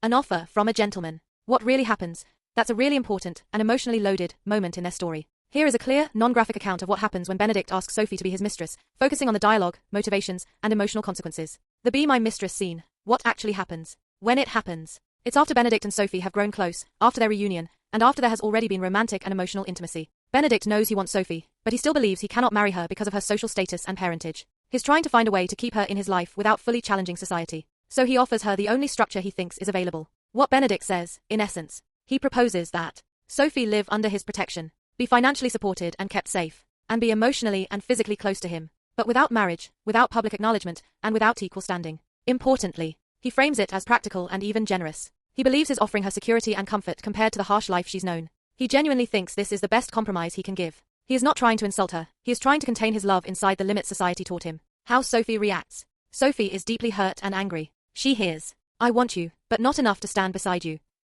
An offer from a gentleman. What really happens? That's a really important and emotionally loaded moment in their story. Here is a clear, non-graphic account of what happens when Benedict asks Sophie to be his mistress, focusing on the dialogue, motivations, and emotional consequences. The Be My Mistress scene. What actually happens? When it happens. It's after Benedict and Sophie have grown close, after their reunion, and after there has already been romantic and emotional intimacy. Benedict knows he wants Sophie, but he still believes he cannot marry her because of her social status and parentage. He's trying to find a way to keep her in his life without fully challenging society. So he offers her the only structure he thinks is available. What Benedict says, in essence. He proposes that Sophie live under his protection, be financially supported and kept safe, and be emotionally and physically close to him, but without marriage, without public acknowledgement, and without equal standing. Importantly, he frames it as practical and even generous. He believes he's offering her security and comfort compared to the harsh life she's known. He genuinely thinks this is the best compromise he can give. He is not trying to insult her, he is trying to contain his love inside the limits society taught him. How Sophie reacts. Sophie is deeply hurt and angry. She hears, "I want you, but not enough to stand beside you.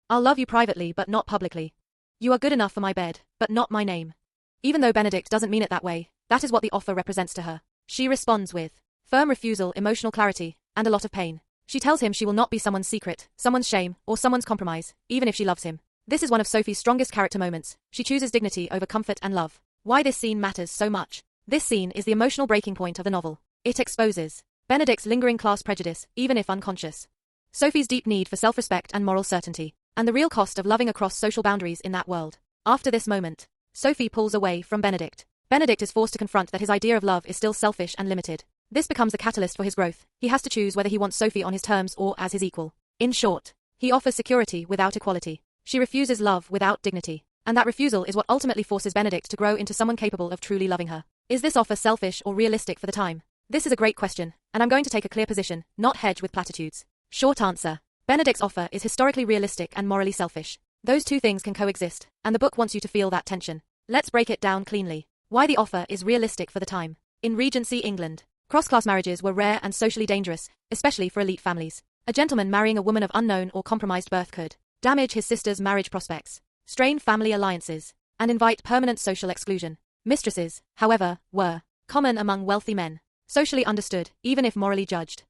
I'll love you privately but not publicly. You are good enough for my bed, but not my name." Even though Benedict doesn't mean it that way, that is what the offer represents to her. She responds with firm refusal, emotional clarity, and a lot of pain. She tells him she will not be someone's secret, someone's shame, or someone's compromise, even if she loves him. This is one of Sophie's strongest character moments. She chooses dignity over comfort and love. Why this scene matters so much. This scene is the emotional breaking point of the novel. It exposes Benedict's lingering class prejudice, even if unconscious. Sophie's deep need for self-respect and moral certainty, and the real cost of loving across social boundaries in that world. After this moment, Sophie pulls away from Benedict. Benedict is forced to confront that his idea of love is still selfish and limited. This becomes the catalyst for his growth. He has to choose whether he wants Sophie on his terms or as his equal. In short, he offers security without equality. She refuses love without dignity. And that refusal is what ultimately forces Benedict to grow into someone capable of truly loving her. Is this offer selfish or realistic for the time? This is a great question, and I'm going to take a clear position, not hedge with platitudes. Short answer. Benedict's offer is historically realistic and morally selfish. Those two things can coexist, and the book wants you to feel that tension. Let's break it down cleanly. Why the offer is realistic for the time. In Regency England, cross-class marriages were rare and socially dangerous, especially for elite families. A gentleman marrying a woman of unknown or compromised birth could damage his sister's marriage prospects, strain family alliances, and invite permanent social exclusion. Mistresses, however, were common among wealthy men, socially understood, even if morally judged,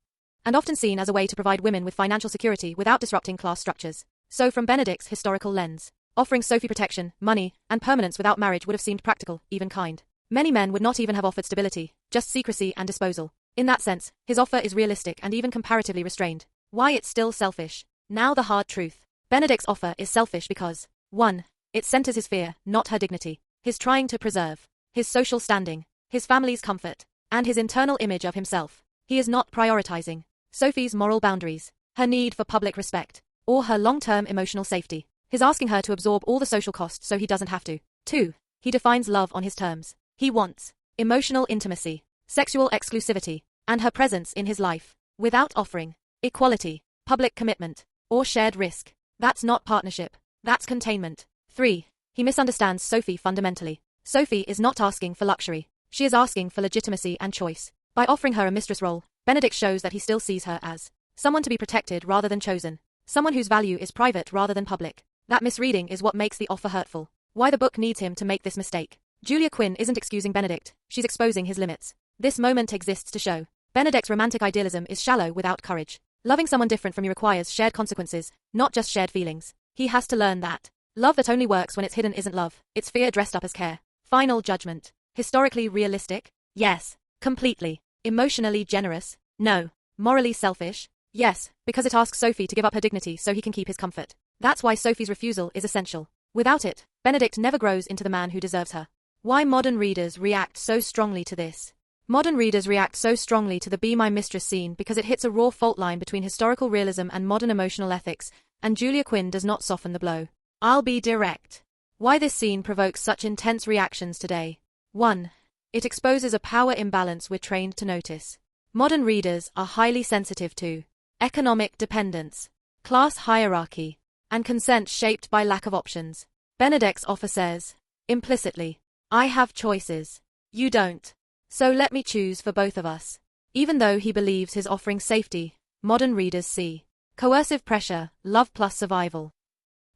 and often seen as a way to provide women with financial security without disrupting class structures. So from Benedict's historical lens, offering Sophie protection, money, and permanence without marriage would have seemed practical, even kind. Many men would not even have offered stability, just secrecy and disposal. In that sense, his offer is realistic and even comparatively restrained. Why it's still selfish. Now the hard truth. Benedict's offer is selfish because 1. It centers his fear, not her dignity, his trying to preserve his social standing, his family's comfort, and his internal image of himself. He is not prioritizing Sophie's moral boundaries, her need for public respect, or her long-term emotional safety. He's asking her to absorb all the social costs so he doesn't have to. 2. He defines love on his terms. He wants emotional intimacy, sexual exclusivity, and her presence in his life, without offering equality, public commitment, or shared risk. That's not partnership. That's containment. 3. He misunderstands Sophie fundamentally. Sophie is not asking for luxury. She is asking for legitimacy and choice. By offering her a mistress role, Benedict shows that he still sees her as someone to be protected rather than chosen, someone whose value is private rather than public. That misreading is what makes the offer hurtful. Why the book needs him to make this mistake. Julia Quinn isn't excusing Benedict, she's exposing his limits. This moment exists to show Benedict's romantic idealism is shallow without courage. Loving someone different from you requires shared consequences, not just shared feelings. He has to learn that love that only works when it's hidden isn't love, it's fear dressed up as care. Final judgment. Historically realistic? Yes. Completely. Emotionally generous? No. Morally selfish? Yes, because it asks Sophie to give up her dignity so he can keep his comfort. That's why Sophie's refusal is essential. Without it, Benedict never grows into the man who deserves her. Why modern readers react so strongly to this? Modern readers react so strongly to the Be My Mistress scene because it hits a raw fault line between historical realism and modern emotional ethics, and Julia Quinn does not soften the blow. I'll be direct. Why this scene provokes such intense reactions today. 1. It exposes a power imbalance we're trained to notice. Modern readers are highly sensitive to economic dependence, class hierarchy, and consent shaped by lack of options. Benedict's offer says, implicitly, I have choices. You don't. So let me choose for both of us. Even though he believes he's offering safety, modern readers see coercive pressure, love plus survival.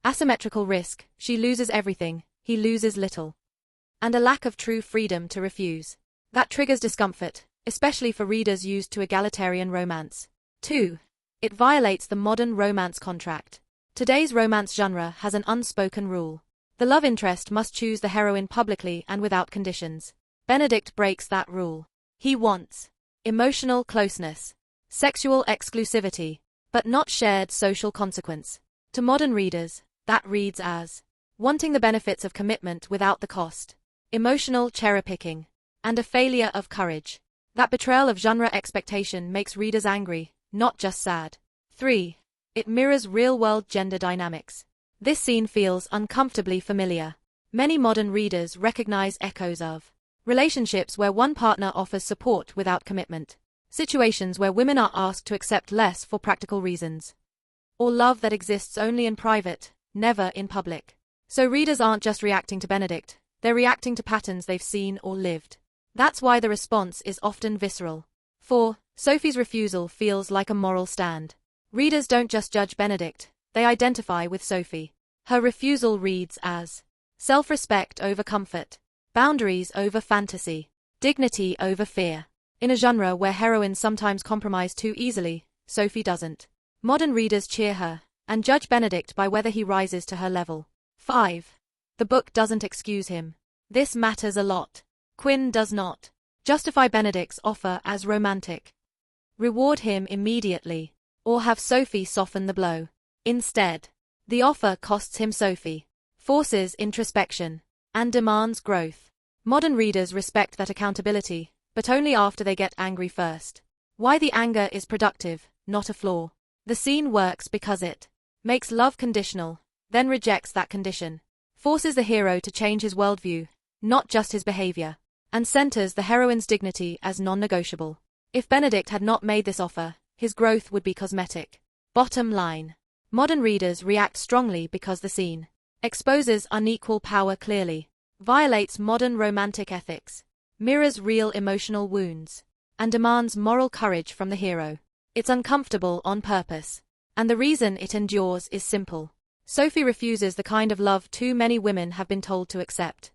Asymmetrical risk, she loses everything, he loses little. And a lack of true freedom to refuse. That triggers discomfort, especially for readers used to egalitarian romance. 2. It violates the modern romance contract. Today's romance genre has an unspoken rule. The love interest must choose the heroine publicly and without conditions. Benedict breaks that rule. He wants emotional closeness, sexual exclusivity, but not shared social consequence. To modern readers, that reads as wanting the benefits of commitment without the cost, emotional cherry-picking, and a failure of courage. That betrayal of genre expectation makes readers angry, not just sad. 3. It mirrors real-world gender dynamics. This scene feels uncomfortably familiar. Many modern readers recognize echoes of relationships where one partner offers support without commitment, situations where women are asked to accept less for practical reasons, or love that exists only in private, never in public. So readers aren't just reacting to Benedict, they're reacting to patterns they've seen or lived. That's why the response is often visceral. 4. Sophie's refusal feels like a moral stand. Readers don't just judge Benedict, they identify with Sophie. Her refusal reads as self-respect over comfort, boundaries over fantasy, dignity over fear. In a genre where heroines sometimes compromise too easily, Sophie doesn't. Modern readers cheer her and judge Benedict by whether he rises to her level. 5. The book doesn't excuse him. This matters a lot. Quinn does not justify Benedict's offer as romantic, reward him immediately, or have Sophie soften the blow. Instead, the offer costs him Sophie, forces introspection, and demands growth. Modern readers respect that accountability, but only after they get angry first. Why the anger is productive, not a flaw. The scene works because it makes love conditional, then rejects that condition, forces the hero to change his worldview, not just his behavior, and centers the heroine's dignity as non-negotiable. If Benedict had not made this offer, his growth would be cosmetic. Bottom line. Modern readers react strongly because the scene exposes unequal power clearly, violates modern romantic ethics, mirrors real emotional wounds, and demands moral courage from the hero. It's uncomfortable on purpose, and the reason it endures is simple. Sophie refuses the kind of love too many women have been told to accept.